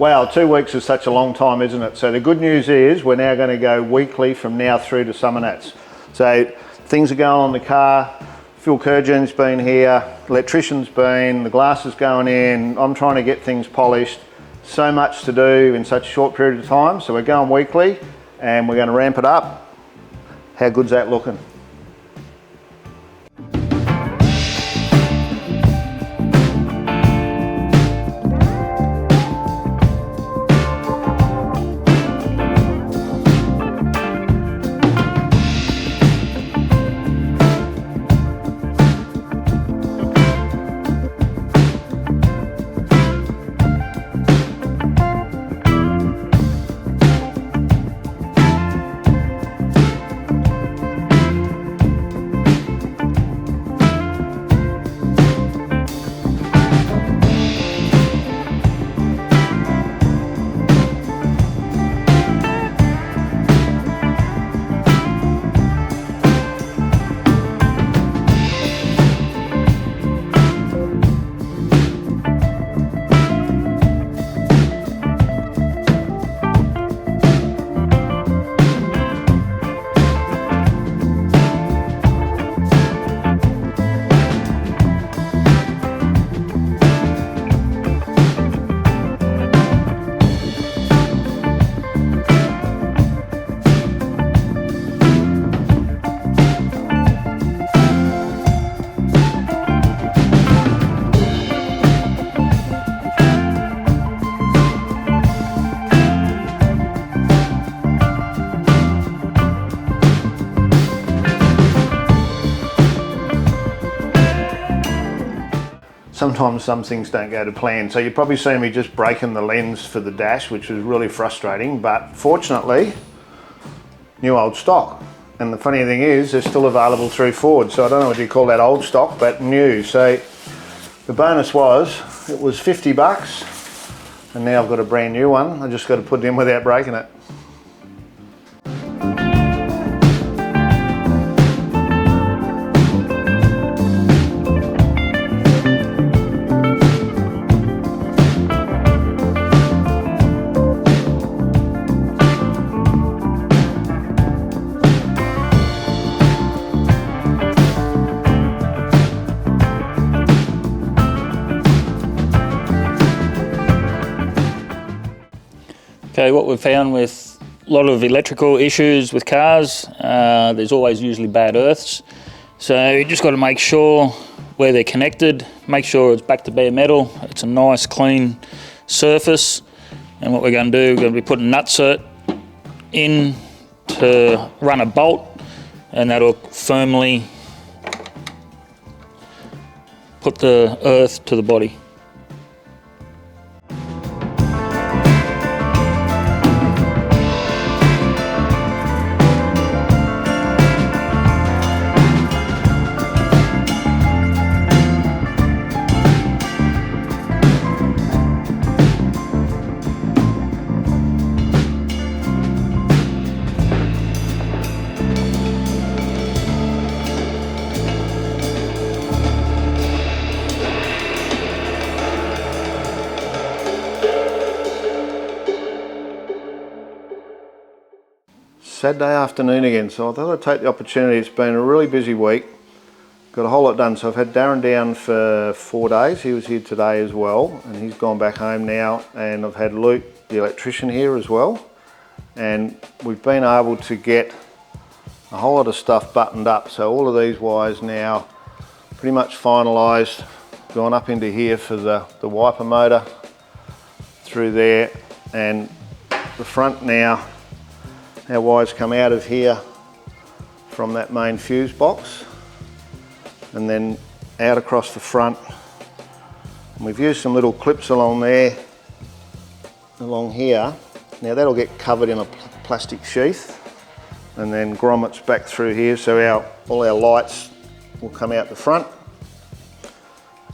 Wow, 2 weeks is such a long time, isn't it? So the good news is we're now going to go weekly from now through to Summernats. So things are going on the car. Phil Kurjan's been here, electrician's been, the glass is going in. I'm trying to get things polished. So much to do in such a short period of time. So we're going weekly and we're going to ramp it up. How good's that looking? Sometimes some things don't go to plan. So you probably see me just breaking the lens for the dash, which was really frustrating, but fortunately, new old stock. And the funny thing is, they're still available through Ford. So I don't know what you call that, old stock, but new. So the bonus was, it was 50 bucks, and now I've got a brand new one. I just got to put it in without breaking it. Okay, what we've found with a lot of electrical issues with cars, there's always usually bad earths. So you just got to make sure where they're connected, make sure it's back to bare metal, it's a nice clean surface. And what we're going to do, we're going to be putting nutcert in to run a bolt, and that'll firmly put the earth to the body. Saturday afternoon again, so I thought I'd take the opportunity. It's been a really busy week, got a whole lot done. So I've had Darren down for 4 days. He was here today as well, and he's gone back home now. And I've had Luke, the electrician, here as well, and we've been able to get a whole lot of stuff buttoned up. So all of these wires now pretty much finalised, gone up into here for the wiper motor through there, and the front now, our wires come out of here from that main fuse box and then out across the front. And we've used some little clips along there, along here. Now that'll get covered in a plastic sheath and then grommets back through here, so all our lights will come out the front,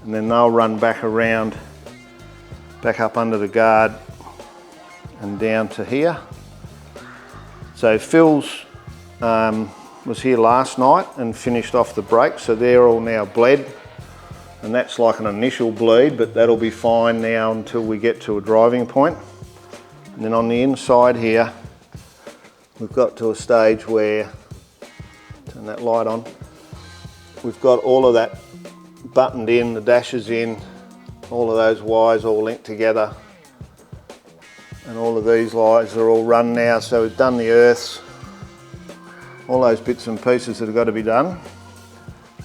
and then they'll run back around, back up under the guard and down to here. So Phil's was here last night and finished off the brakes, so they're all now bled, and that's like an initial bleed, but that'll be fine now until we get to a driving point. And then on the inside here, we've got to a stage where, turn that light on, we've got all of that buttoned in, the dashes in, all of those wires all linked together. And all of these lights are all run now, so we've done the earths, all those bits and pieces that have got to be done.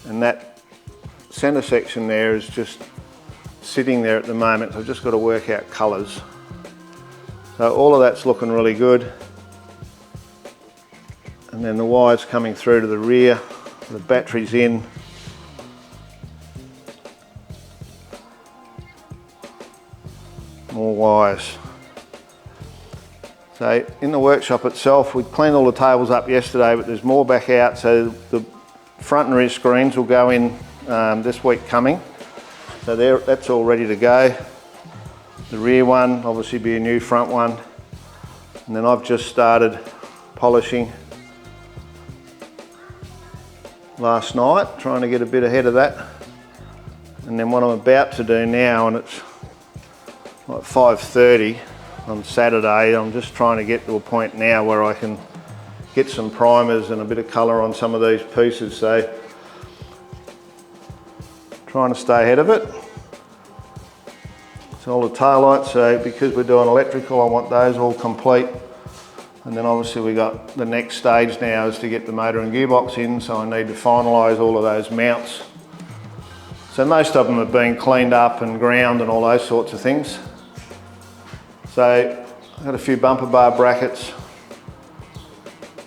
And that centre section there is just sitting there at the moment, so I've just got to work out colours. So all of that's looking really good. And then the wires coming through to the rear, the battery's in. More wires. So in the workshop itself, we cleaned all the tables up yesterday, but there's more back out, so the front and rear screens will go in this week coming. So that's all ready to go. The rear one, obviously be a new front one. And then I've just started polishing last night, trying to get a bit ahead of that. And then what I'm about to do now, and it's like 5:30 on Saturday, I'm just trying to get to a point now where I can get some primers and a bit of colour on some of these pieces. So trying to stay ahead of it. So all the taillights, so because we're doing electrical, I want those all complete. And then obviously we got the next stage now is to get the motor and gearbox in, so I need to finalise all of those mounts. So most of them have been cleaned up and ground and all those sorts of things. So I've got a few bumper bar brackets,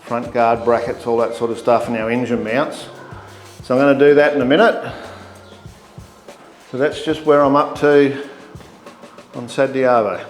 front guard brackets, all that sort of stuff, and our engine mounts. So I'm going to do that in a minute. So that's just where I'm up to on Saturday Arvo.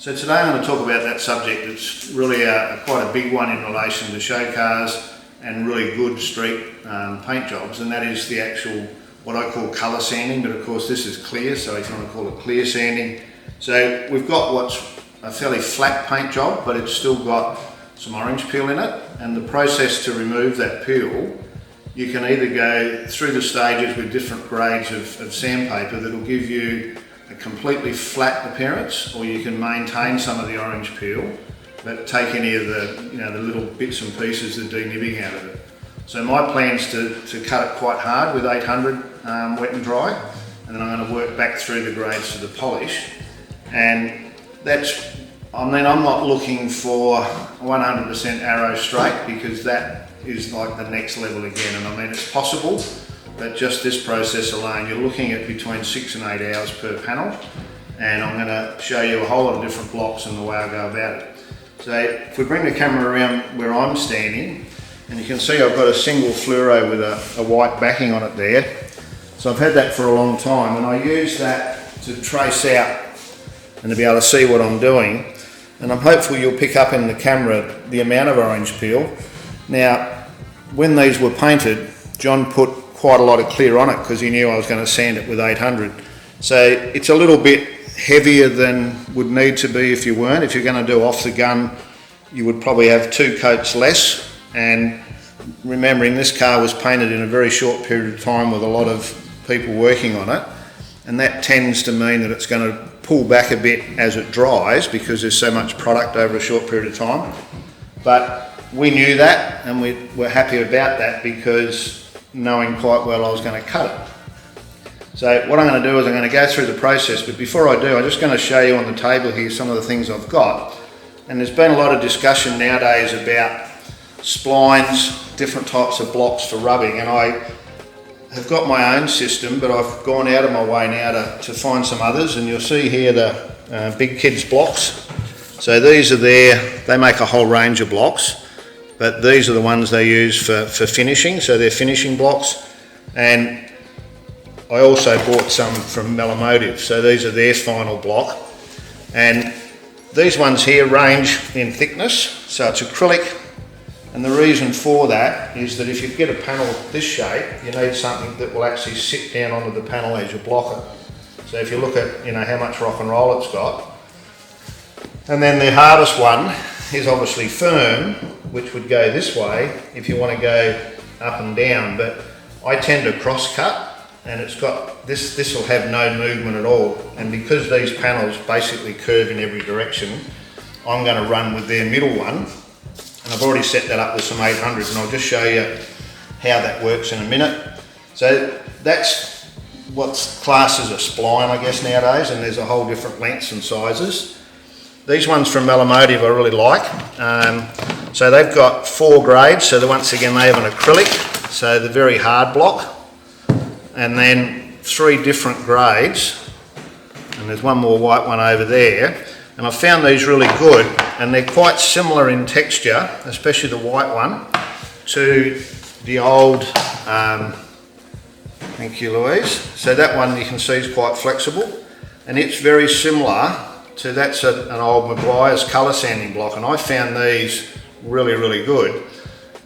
So today I'm going to talk about that subject. It's really quite a big one in relation to show cars and really good street paint jobs, and that is the actual, what I call colour sanding, but of course this is clear, so if you want to call it clear sanding. So we've got what's a fairly flat paint job, but it's still got some orange peel in it, and the process to remove that peel, you can either go through the stages with different grades of sandpaper that'll give you a completely flat appearance, or you can maintain some of the orange peel but take any of the, the little bits and pieces, the denibbing out of it. So my plan's to cut it quite hard with 800 wet and dry, and then I'm going to work back through the grades to the polish. And that's, I'm not looking for 100% arrow straight, because that is like the next level again, and I mean it's possible, but just this process alone, you're looking at between 6 and 8 hours per panel, and I'm going to show you a whole lot of different blocks and the way I go about it. So if we bring the camera around where I'm standing, and you can see I've got a single fluoro with a white backing on it there. So I've had that for a long time, and I use that to trace out and to be able to see what I'm doing. And I'm hopeful you'll pick up in the camera the amount of orange peel. Now, when these were painted, John put quite a lot of clear on it because he knew I was going to sand it with 800. So it's a little bit heavier than would need to be if you weren't. If you're going to do off the gun, you would probably have 2 coats less. And remembering this car was painted in a very short period of time with a lot of people working on it, and that tends to mean that it's going to pull back a bit as it dries because there's so much product over a short period of time. But we knew that, and we were happy about that, because knowing quite well I was going to cut it. So what I'm going to do is I'm going to go through the process, but before I do, I'm just going to show you on the table here some of the things I've got. And there's been a lot of discussion nowadays about splines, different types of blocks for rubbing, and I have got my own system, but I've gone out of my way now to find some others, and you'll see here the Big Kids blocks. So these are they make a whole range of blocks, but these are the ones they use for finishing, so they're finishing blocks. And I also bought some from Melomotive, so these are their final block. And these ones here range in thickness, so it's acrylic, and the reason for that is that if you get a panel this shape, you need something that will actually sit down onto the panel as you block it. So if you look at how much rock and roll it's got. And then the hardest one is obviously firm, which would go this way if you want to go up and down, but I tend to cross cut, and it's got this will have no movement at all, and because these panels basically curve in every direction, I'm going to run with their middle one, and I've already set that up with some 800, and I'll just show you how that works in a minute. So that's what's classed as a spline, I guess, nowadays, and there's a whole different lengths and sizes. These ones from Melomotive I really like. So they've got 4 grades, so once again they have an acrylic, so the very hard block, and then 3 different grades, and there's one more white one over there. And I found these really good, and they're quite similar in texture, especially the white one, to the old, thank you Louise. So that one you can see is quite flexible, and it's very similar to, that's an old Maguire's colour sanding block, and I found these really, really good,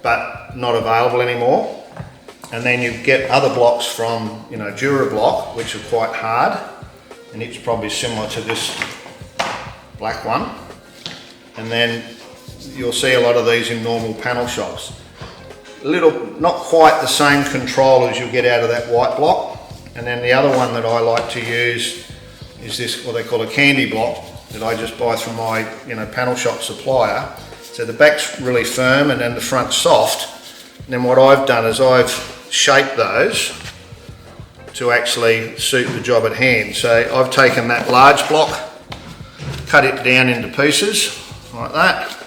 but not available anymore. And then you get other blocks from, Durablock, which are quite hard, and it's probably similar to this black one. And then you'll see a lot of these in normal panel shops. Not quite the same control as you'll get out of that white block. And then the other one that I like to use is this, what they call a candy block, that I just buy from my panel shop supplier. So the back's really firm and then the front's soft. And then what I've done is I've shaped those to actually suit the job at hand. So I've taken that large block, cut it down into pieces like that,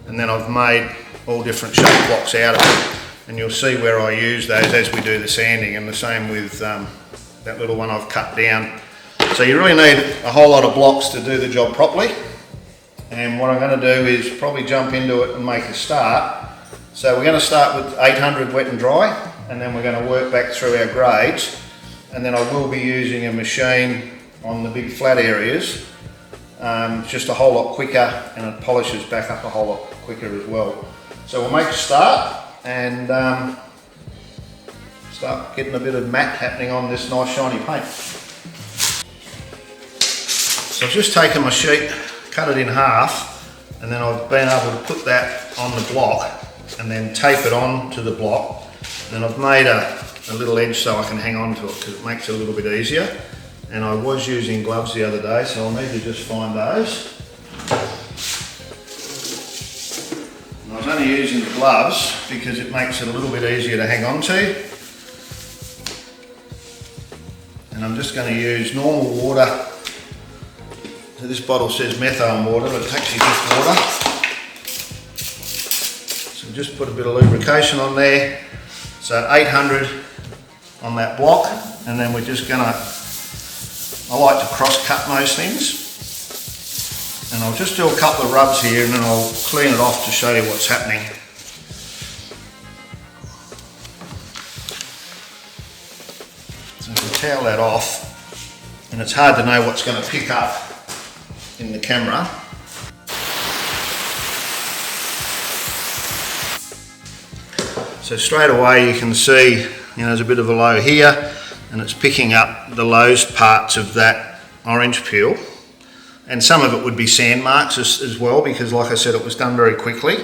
and then I've made all different shape blocks out of it, and you'll see where I use those as we do the sanding, and the same with that little one I've cut down. So you really need a whole lot of blocks to do the job properly, and what I'm going to do is probably jump into it and make a start. So we're going to start with 800 wet and dry, and then we're going to work back through our grades, and then I will be using a machine on the big flat areas It's just a whole lot quicker and it polishes back up a whole lot quicker as well. So we'll make a start and start getting a bit of matte happening on this nice shiny paint. So I've just taken my sheet, cut it in half, and then I've been able to put that on the block and then tape it on to the block. Then I've made a little edge so I can hang on to it because it makes it a little bit easier. And I was using gloves the other day, so I'll need to just find those. And I was only using the gloves because it makes it a little bit easier to hang on to. And I'm just going to use normal water. So this bottle says methane water, but it's actually just water. So just put a bit of lubrication on there. So 800 on that block, and then we're just gonna, I like to cross cut most things. And I'll just do a couple of rubs here and then I'll clean it off to show you what's happening. So if we towel that off, and it's hard to know what's going to pick up in the camera. So straight away you can see, there's a bit of a low here, and it's picking up the lowest parts of that orange peel. And some of it would be sand marks as well, because like I said, it was done very quickly.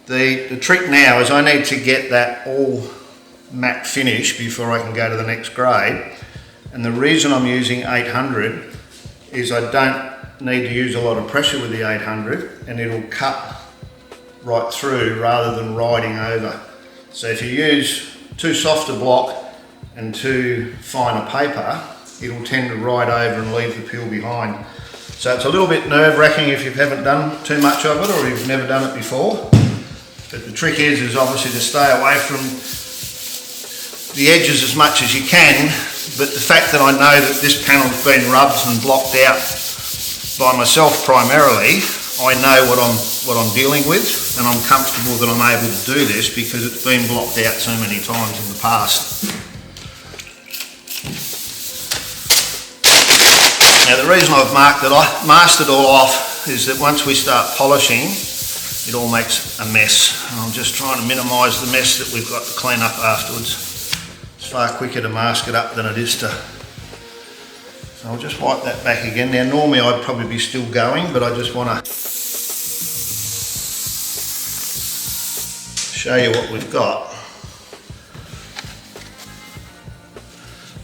The trick now is I need to get that all matte finish before I can go to the next grade. And the reason I'm using 800 is I don't need to use a lot of pressure with the 800, and it'll cut right through rather than riding over. So if you use too soft a block and too fine a paper, it'll tend to ride over and leave the peel behind. So it's a little bit nerve-wracking if you haven't done too much of it or you've never done it before. But the trick is obviously to stay away from the edges as much as you can. But the fact that I know that this panel's been rubbed and blocked out by myself primarily, I know what I'm dealing with, and I'm comfortable that I'm able to do this because it's been blocked out so many times in the past. Now the reason I've masked it all off is that once we start polishing, it all makes a mess. And I'm just trying to minimise the mess that we've got to clean up afterwards. It's far quicker to mask it up than it is to. So I'll just wipe that back again. Now normally I'd probably be still going, but I just want to show you what we've got.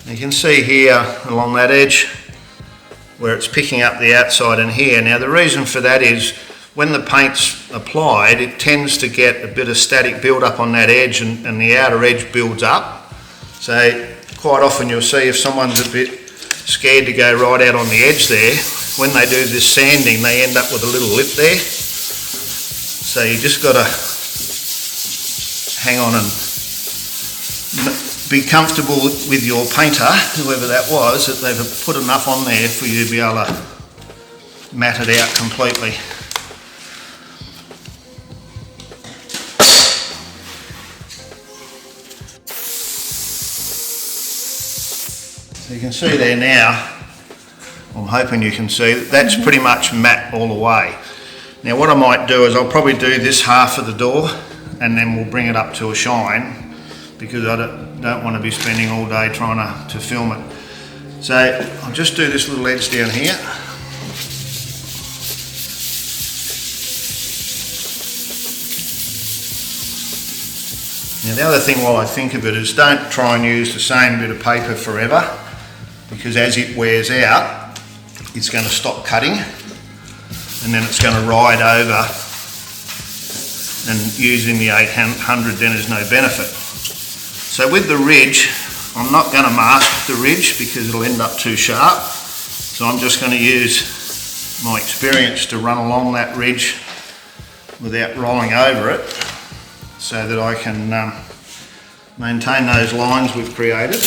You can see here along that edge where it's picking up the outside in here. Now the reason for that is when the paint's applied, it tends to get a bit of static build up on that edge, and the outer edge builds up. So quite often you'll see if someone's a bit scared to go right out on the edge there, when they do this sanding they end up with a little lip there. So you just got to hang on and be comfortable with your painter, whoever that was, that they've put enough on there for you to be able to matte it out completely. So you can see there now, I'm hoping you can see, that's pretty much matte all the way. Now what I might do is I'll probably do this half of the door and then we'll bring it up to a shine, because I don't want to be spending all day trying to film it. So I'll just do this little edge down here. Now the other thing while I think of it is don't try and use the same bit of paper forever, because as it wears out, it's going to stop cutting and then it's going to ride over, and using the 800 then is no benefit. So with the ridge, I'm not going to mask the ridge because it'll end up too sharp. So I'm just going to use my experience to run along that ridge without rolling over it, so that I can maintain those lines we've created.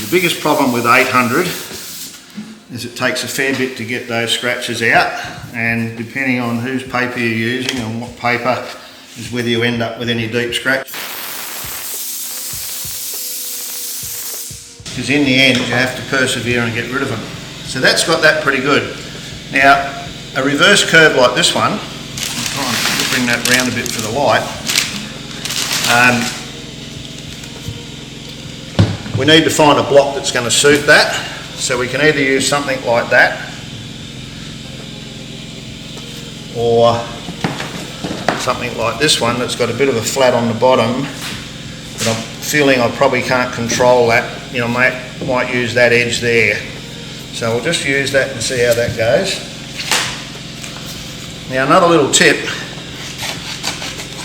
The biggest problem with 800 is it takes a fair bit to get those scratches out, and depending on whose paper you're using and what paper is whether you end up with any deep scratch. Because in the end you have to persevere and get rid of them. So that's got that pretty good. Now a reverse curve like this one, I'll try and bring that round a bit for the light. We need to find a block that's going to suit that. So we can either use something like that, or something like this one that's got a bit of a flat on the bottom, but I'm feeling I probably can't control that. You know, might use that edge there. So we'll just use that and see how that goes. Now another little tip,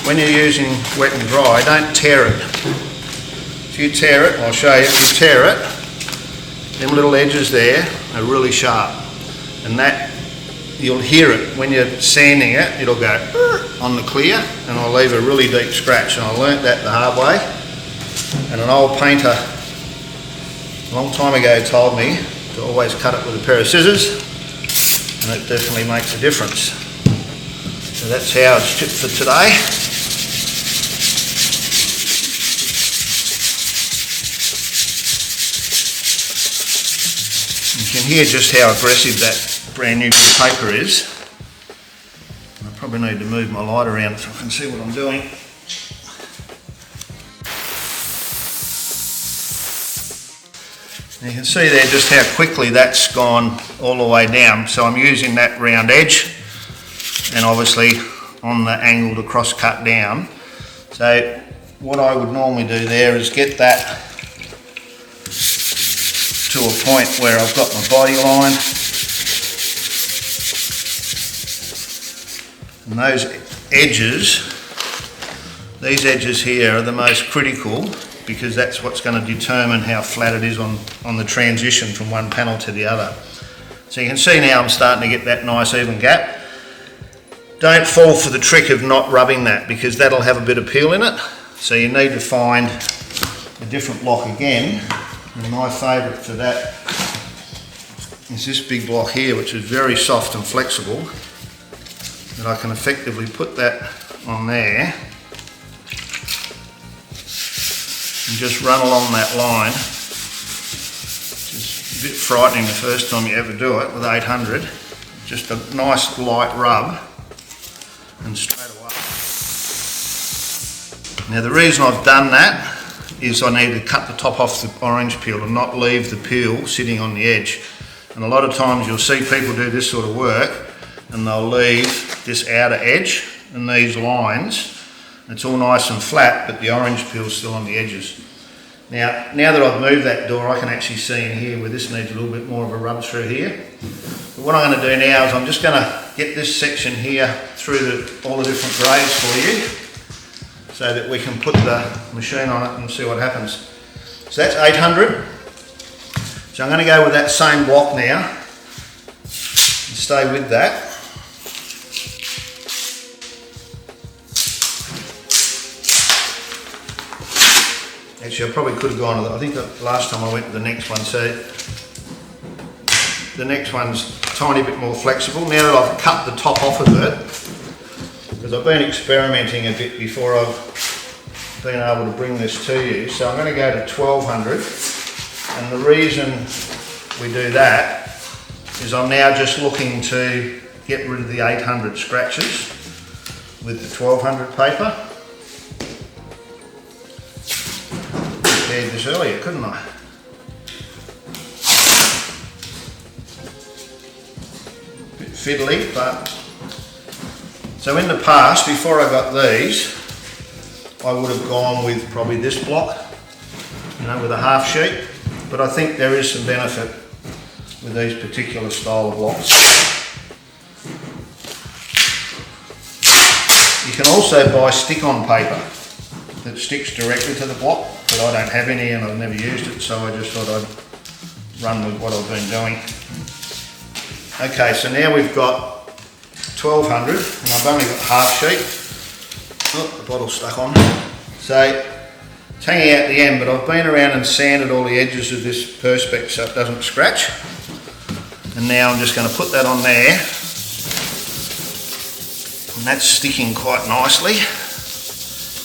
when you're using wet and dry, don't tear it. If you tear it, I'll show you, if you tear it, them little edges there are really sharp, and that, you'll hear it when you're sanding it, it'll go on the clear, and I'll leave a really deep scratch, and I learnt that the hard way. And an old painter a long time ago told me to always cut it with a pair of scissors, and it definitely makes a difference. So that's how it's chipped for today. You can hear just how aggressive that brand new bit of paper is. I probably need to move my light around so I can see what I'm doing. And you can see there just how quickly that's gone all the way down. So I'm using that round edge and obviously on the angle to cross cut down. So what I would normally do there is get that to a point where I've got my body line, and those edges, these edges here are the most critical, because that's what's going to determine how flat it is on the transition from one panel to the other. So you can see now I'm starting to get that nice even gap. Don't fall for the trick of not rubbing that, because that'll have a bit of peel in it. So you need to find a different block again. And my favourite for that is this big block here, which is very soft and flexible. And I can effectively put that on there and just run along that line. It's a bit frightening the first time you ever do it with 800. Just a nice light rub and straight away. Now the reason I've done that is I need to cut the top off the orange peel and not leave the peel sitting on the edge. And a lot of times you'll see people do this sort of work and they'll leave this outer edge and these lines. It's all nice and flat, but the orange peel's still on the edges. Now that I've moved that door, I can actually see in here where this needs a little bit more of a rub through here. But what I'm going to do now is I'm just going to get this section here through all the different grades for you, so that we can put the machine on it and see what happens. So that's 800. So I'm going to go with that same block now and stay with that. Actually, I probably could have gone to I think the last time I went to the next one. So the next one's a tiny bit more flexible. Now that I've cut the top off of it, because I've been experimenting a bit before I've been able to bring this to you. So I'm going to go to 1200, and the reason we do that is I'm now just looking to get rid of the 800 scratches with the 1200 paper. I did this earlier, couldn't I? A bit fiddly, but so in the past, before I got these, I would have gone with probably this block, you know, with a half sheet, but I think there is some benefit with these particular style of blocks. You can also buy stick-on paper that sticks directly to the block, but I don't have any and I've never used it, so I just thought I'd run with what I've been doing. Okay, so now we've got 1200, and I've only got half sheet. Oh, the bottle's stuck on. So it's hanging out the end, but I've been around and sanded all the edges of this perspex so it doesn't scratch. And now I'm just going to put that on there, and that's sticking quite nicely.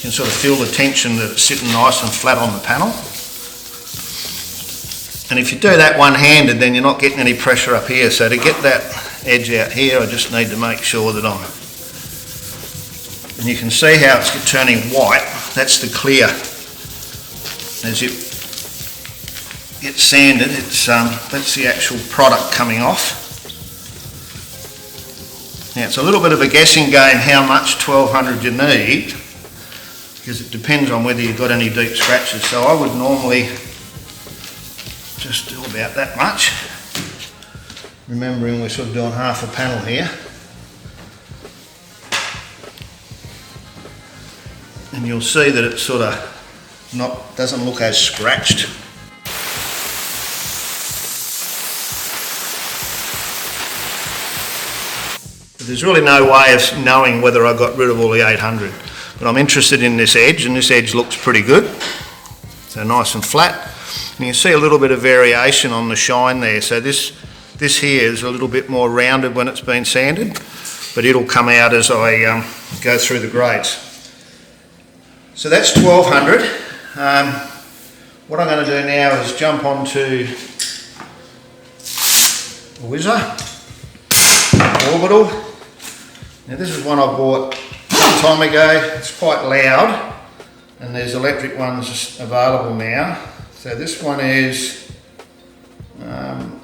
can sort of feel the tension that it's sitting nice and flat on the panel. And if you do that one-handed, then you're not getting any pressure up here. So to get that edge out here, I just need to make sure that I'm... And you can see how it's turning white. That's the clear. As it gets sanded, that's the actual product coming off. Now it's a little bit of a guessing game how much 1200 you need, because it depends on whether you've got any deep scratches. So I would normally just do about that much, remembering we're sort of doing half a panel here. And you'll see that it's sort of doesn't look as scratched. But there's really no way of knowing whether I got rid of all the 800. But I'm interested in this edge, and this edge looks pretty good. So nice and flat. And you can see a little bit of variation on the shine there. So this here is a little bit more rounded when it's been sanded, but it'll come out as I go through the grades. So that's 1200. What I'm going to do now is jump onto a Whizzer Orbital. Now this is one I bought some time ago. It's quite loud, and there's electric ones available now. So this one is going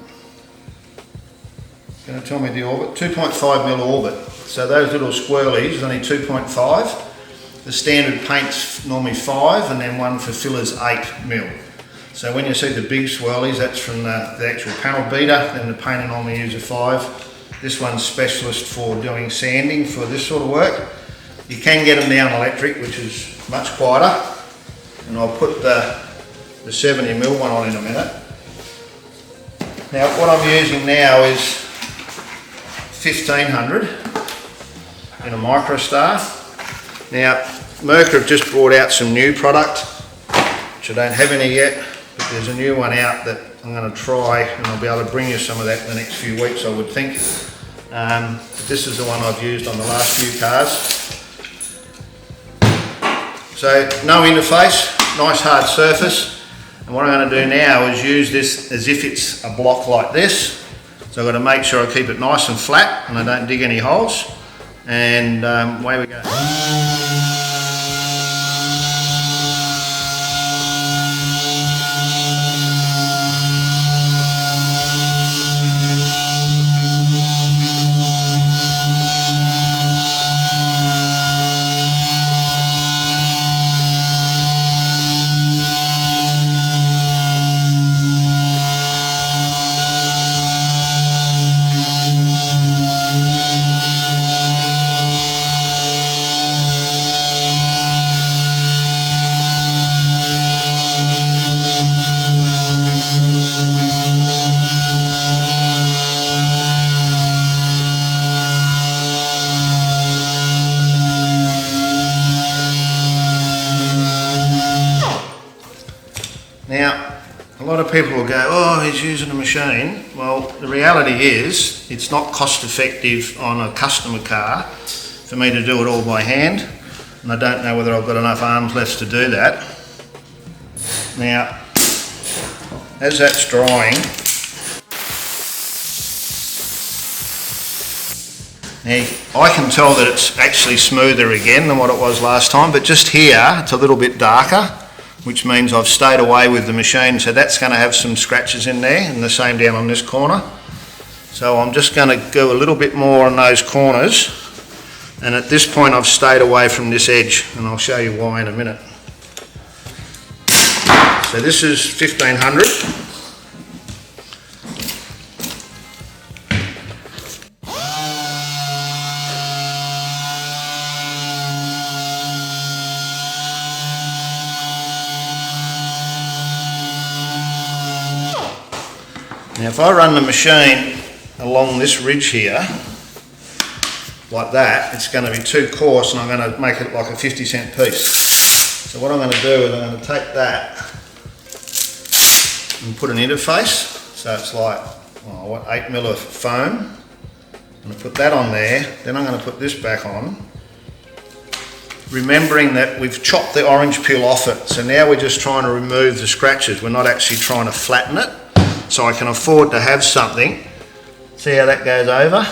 to tell me the orbit, 2.5mm orbit. So those little swirlies is only 2.5. The standard paint's normally 5, and then one for fillers 8mm. So when you see the big swirlies, that's from the actual panel beater. Then the painter normally uses a 5. This one's specialist for doing sanding for this sort of work. You can get them down electric, which is much quieter. And I'll put the 70mm one on in a minute. Now what I'm using now is 1500 in a MicroStar. Now Merkur have just brought out some new product, which I don't have any yet, but there's a new one out that I'm going to try, and I'll be able to bring you some of that in the next few weeks, I would think. But this is the one I've used on the last few cars. So no interface, nice hard surface. And what I'm going to do now is use this as if it's a block like this. So I've got to make sure I keep it nice and flat and I don't dig any holes. And away we go. Now, a lot of people will go, oh, he's using a machine. Well, the reality is, it's not cost effective on a customer car for me to do it all by hand. And I don't know whether I've got enough arms left to do that. Now, as that's drying, now I can tell that it's actually smoother again than what it was last time, but just here, it's a little bit darker, which means I've stayed away with the machine, so that's going to have some scratches in there, and the same down on this corner. So I'm just going to go a little bit more on those corners, and at this point I've stayed away from this edge, and I'll show you why in a minute. So this is 1500. Now if I run the machine along this ridge here, like that, it's going to be too coarse and I'm going to make it like a 50-cent piece. So what I'm going to do is I'm going to take that and put an interface, so it's like, oh, what, 8mm of foam. I'm going to put that on there, then I'm going to put this back on, remembering that we've chopped the orange peel off it. So now we're just trying to remove the scratches. We're not actually trying to flatten it. So I can afford to have something. See how that goes over?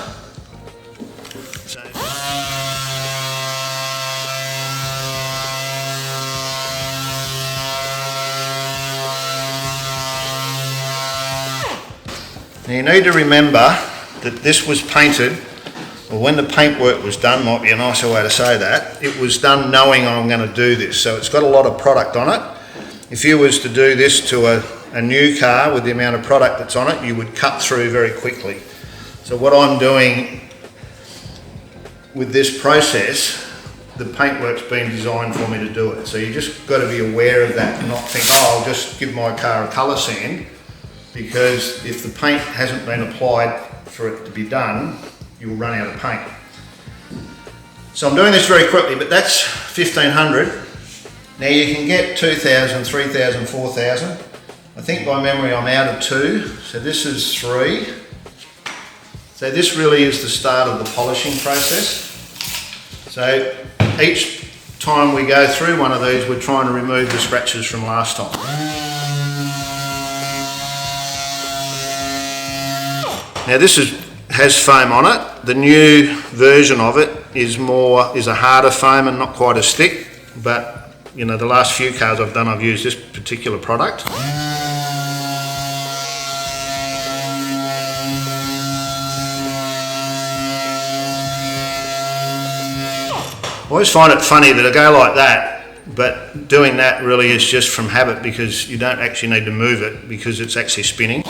Now you need to remember that this was painted, or when the paintwork was done, might be a nicer way to say that, it was done knowing I'm going to do this. So it's got a lot of product on it. If you was to do this to a new car with the amount of product that's on it, you would cut through very quickly. So what I'm doing with this process, the paintwork's been designed for me to do it. So you just got to be aware of that and not think, oh, I'll just give my car a colour sand, because if the paint hasn't been applied for it to be done, you'll run out of paint. So I'm doing this very quickly, but that's 1500. Now you can get 2000, 3000, 4000. I think by memory I'm out of 2, so this is 3. So this really is the start of the polishing process. So each time we go through one of these, we're trying to remove the scratches from last time. Now this has foam on it. The new version of it is a harder foam and not quite as thick, but you know, the last few cars I've done, I've used this particular product. I always find it funny that I go like that, but doing that really is just from habit, because you don't actually need to move it because it's actually spinning.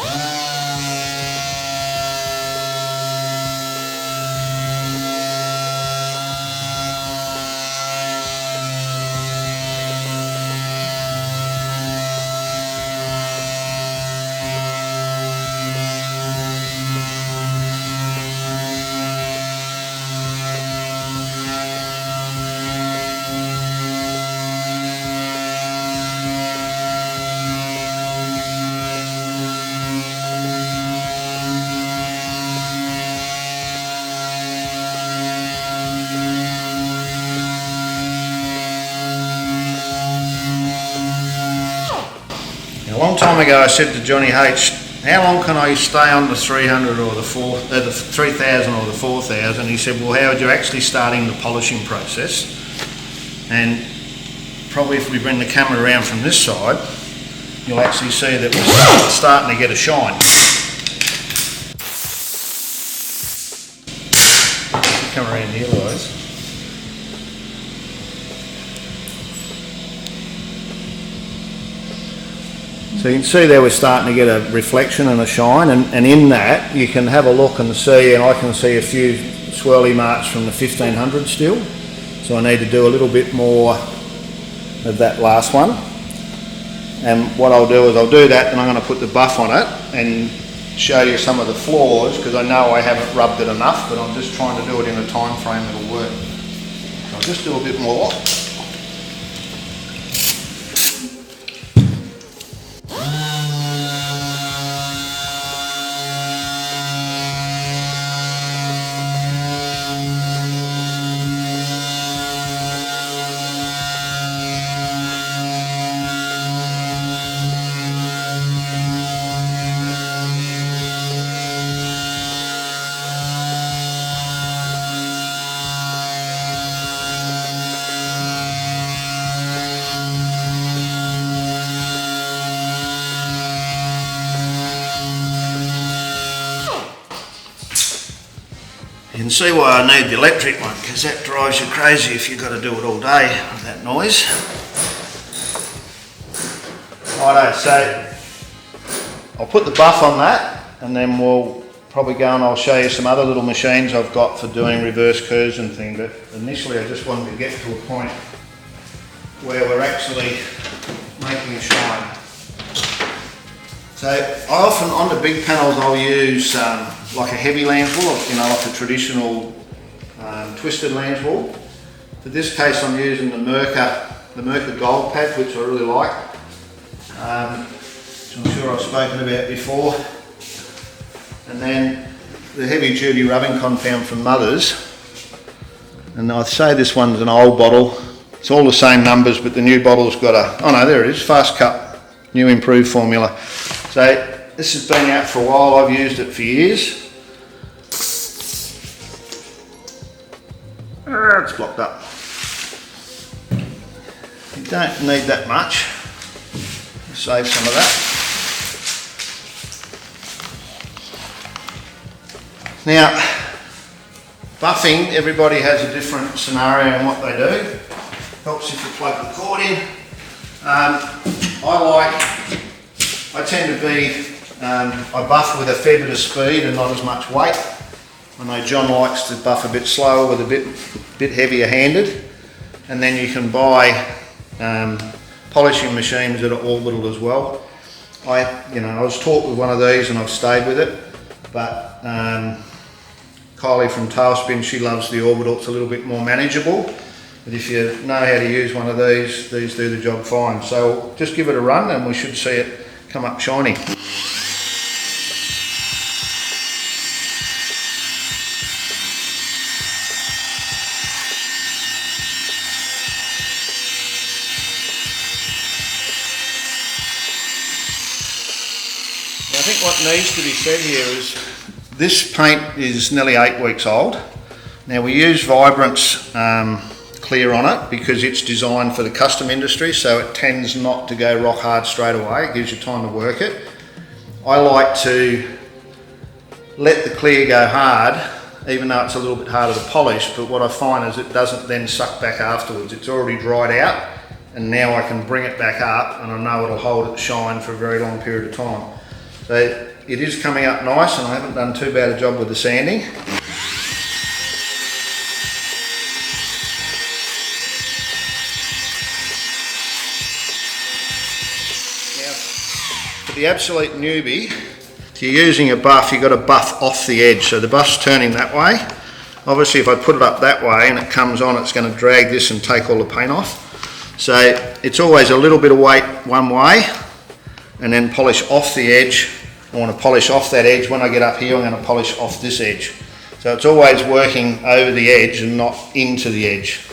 A long time ago I said to Johnny H, how long can I stay on the 300 or the 3000 or the 4000? He said, well, how would you actually starting the polishing process? And probably if we bring the camera around from this side, you'll actually see that we're starting to get a shine. Come around here, guys. So you can see there we're starting to get a reflection and a shine, and in that you can have a look and see, and I can see a few swirly marks from the 1500 still. So I need to do a little bit more of that last one. And what I'll do is I'll do that, and I'm going to put the buff on it and show you some of the flaws, because I know I haven't rubbed it enough, but I'm just trying to do it in a time frame that'll work. So I'll just do a bit more. You can see why I need the electric one, because that drives you crazy if you've got to do it all day with that noise. Righto, so I'll put the buff on that, and then we'll probably go and I'll show you some other little machines I've got for doing reverse curves and things, but initially I just wanted to get to a point where we're actually making a shine. So I often, on the big panels, I'll use like a heavy lens wool, you know, like a traditional twisted lens wool. For this case I'm using the Merca gold pad, which I really like, which I'm sure I've spoken about before. And then the heavy duty rubbing compound from Mother's. And I'd say this one's an old bottle, It's all the same numbers, but the new bottle's got a, oh no, there it is, fast cut, new improved formula. So this has been out for a while, I've used it for years. It's blocked up. You don't need that much. Save some of that. Now, buffing, everybody has a different scenario in what they do. Helps if you plug the cord in. I tend to be, I buff with a fair bit of speed and not as much weight. I know John likes to buff a bit slower with a bit heavier handed. And then you can buy polishing machines that are orbital as well. I was taught with one of these and I've stayed with it, but Kylie from Tailspin, she loves the orbital. It's a little bit more manageable, but if you know how to use one of these do the job fine. So just give it a run and we should see it come up shiny. I think what needs to be said here is this paint is nearly 8 weeks old. Now we use Vibrance clear on it because it's designed for the custom industry, so it tends not to go rock hard straight away. It gives you time to work it. I like to let the clear go hard, even though it's a little bit harder to polish, but what I find is it doesn't then suck back afterwards. It's already dried out and now I can bring it back up and I know it'll hold its shine for a very long period of time. So it is coming up nice and I haven't done too bad a job with the sanding. Now, for the absolute newbie, if you're using a buff, you've got to buff off the edge. So the buff's turning that way. Obviously if I put it up that way and it comes on, it's going to drag this and take all the paint off. So it's always a little bit of weight one way and then polish off the edge. I want to polish off that edge. When I get up here, I'm going to polish off this edge. So it's always working over the edge and not into the edge.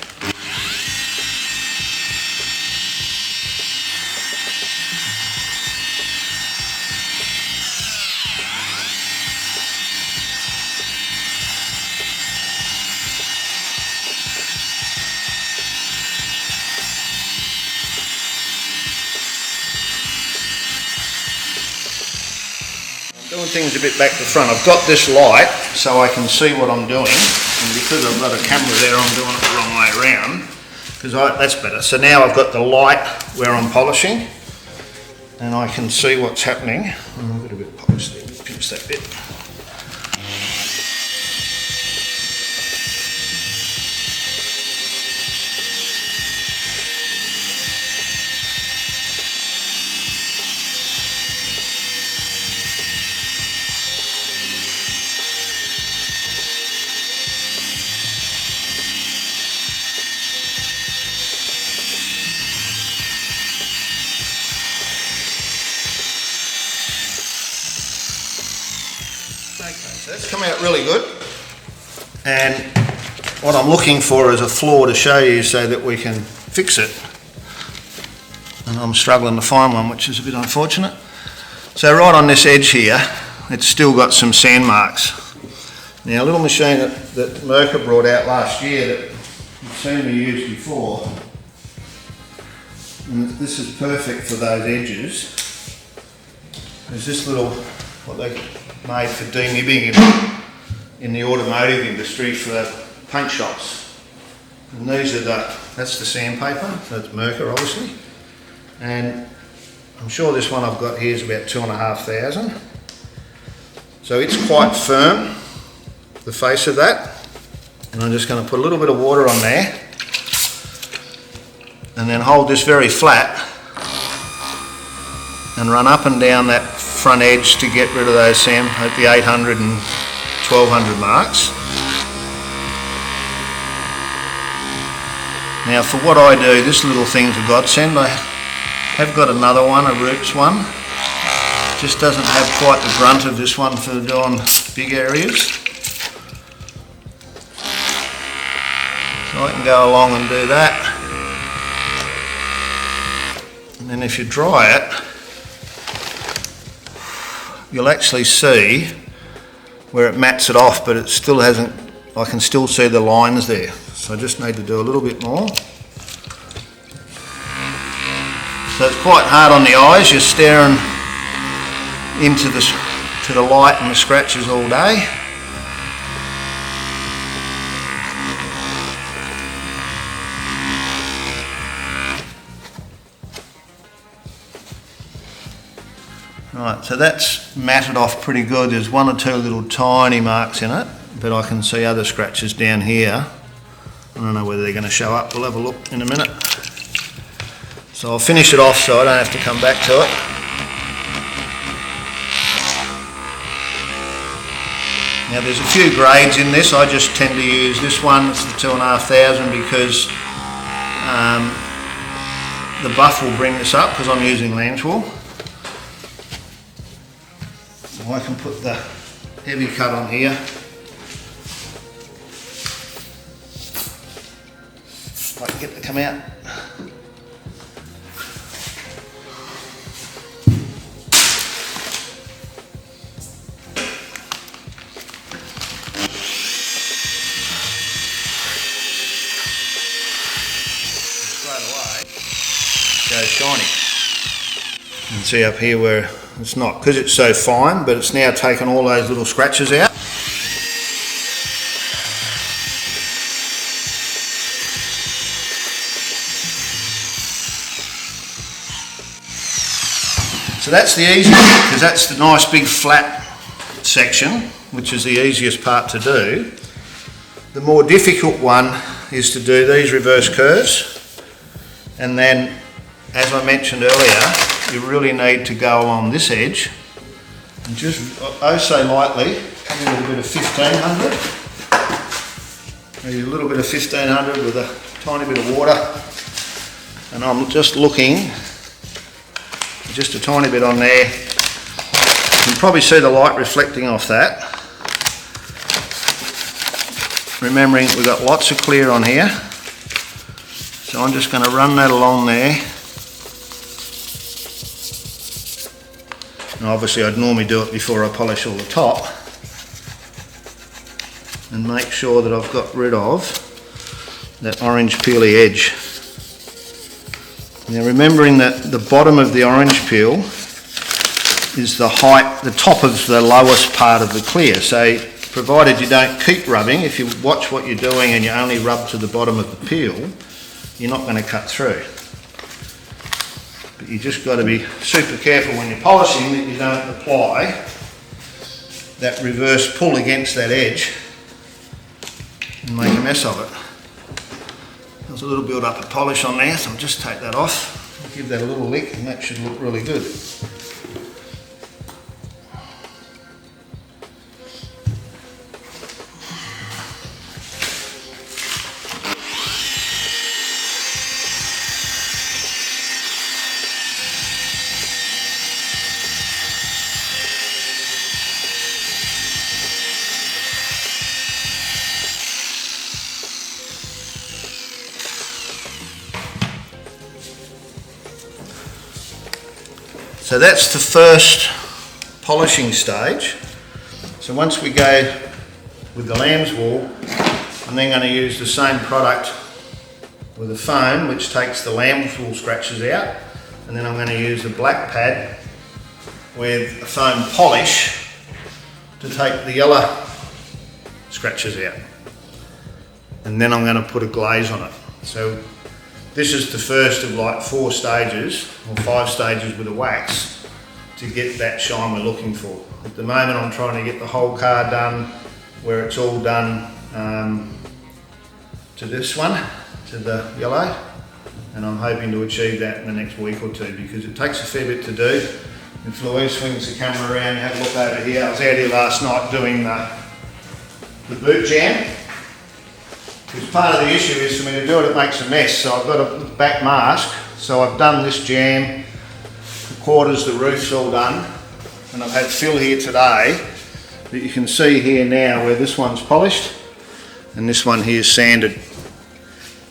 Doing things a bit back to front. I've got this light so I can see what I'm doing, and because I've got a camera there I'm doing it the wrong way around, because that's better. So now I've got the light where I'm polishing and I can see what's happening. I've got a bit of polish there, pinch that bit. Okay, so that's come out really good, and what I'm looking for is a flaw to show you so that we can fix it, and I'm struggling to find one, which is a bit unfortunate. So right on this edge here, it's still got some sand marks. Now a little machine that Merca brought out last year that you've seen me use before, and this is perfect for those edges. There's this little, what they made for denibbing in the automotive industry for paint shops. And these are that's the sandpaper, so it's Merca obviously. And I'm sure this one I've got here is about 2,500. So it's quite firm, the face of that. And I'm just going to put a little bit of water on there and then hold this very flat and run up and down that front edge to get rid of those sand at the 800 and 1200 marks. Now for what I do, this little thing's a godsend. I have got another one, a Roots one. Just doesn't have quite the grunt of this one for doing big areas. So I can go along and do that. And then if you dry it, you'll actually see where it mats it off, but it still hasn't, I can still see the lines there. So I just need to do a little bit more. So it's quite hard on the eyes, you're staring into the light and the scratches all day. Right, so that's matted off pretty good. There's one or two little tiny marks in it, but I can see other scratches down here. I don't know whether they're going to show up. We'll have a look in a minute. So I'll finish it off so I don't have to come back to it. Now there's a few grades in this. I just tend to use this one. It's the 2,500 because the buff will bring this up because I'm using lamb's wool. I can put the heavy cut on here. If I can get it to come out. Straight away, goes shiny. You can see up here where it's not, because it's so fine, but it's now taken all those little scratches out. So that's the easy bit, because that's the nice big flat section, which is the easiest part to do. The more difficult one is to do these reverse curves, and then, as I mentioned earlier, you really need to go along this edge and just oh so lightly come in with a bit of 1500, maybe a little bit of 1500 with a tiny bit of water, and I'm just looking just a tiny bit on there. You can probably see the light reflecting off that, remembering we've got lots of clear on here, so I'm just going to run that along there. Now obviously I'd normally do it before I polish all the top, and make sure that I've got rid of that orange peely edge. Now remembering that the bottom of the orange peel is the height, the top of the lowest part of the clear, so provided you don't keep rubbing, if you watch what you're doing and you only rub to the bottom of the peel, you're not going to cut through. But you just got to be super careful when you're polishing that you don't apply that reverse pull against that edge and make a mess of it. There's a little build up of polish on there, so I'll just take that off, give that a little lick, and that should look really good. So that's the first polishing stage. So once we go with the lamb's wool, I'm then going to use the same product with a foam which takes the lamb's wool scratches out, and then I'm going to use the black pad with a foam polish to take the yellow scratches out, and then I'm going to put a glaze on it. So this is the first of like 4 stages or 5 stages with a wax to get that shine we're looking for. At the moment I'm trying to get the whole car done where it's all done to this one, to the yellow, and I'm hoping to achieve that in the next week or 2 because it takes a fair bit to do. If Louise swings the camera around, have a look over here. I was out here last night doing the boot jam. Because part of the issue is for me to do it, it makes a mess. So I've got a back mask. So I've done this jam, the quarters, the roof's all done. And I've had Phil here today. But you can see here now where this one's polished and this one here is sanded.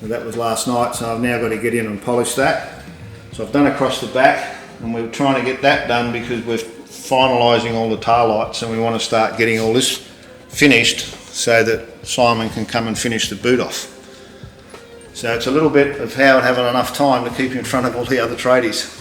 So that was last night, so I've now got to get in and polish that. So I've done across the back, and we're trying to get that done because we're finalising all the tail lights, and we want to start getting all this finished so that Simon can come and finish the boot off. So it's a little bit of Howard having enough time to keep in front of all the other tradies.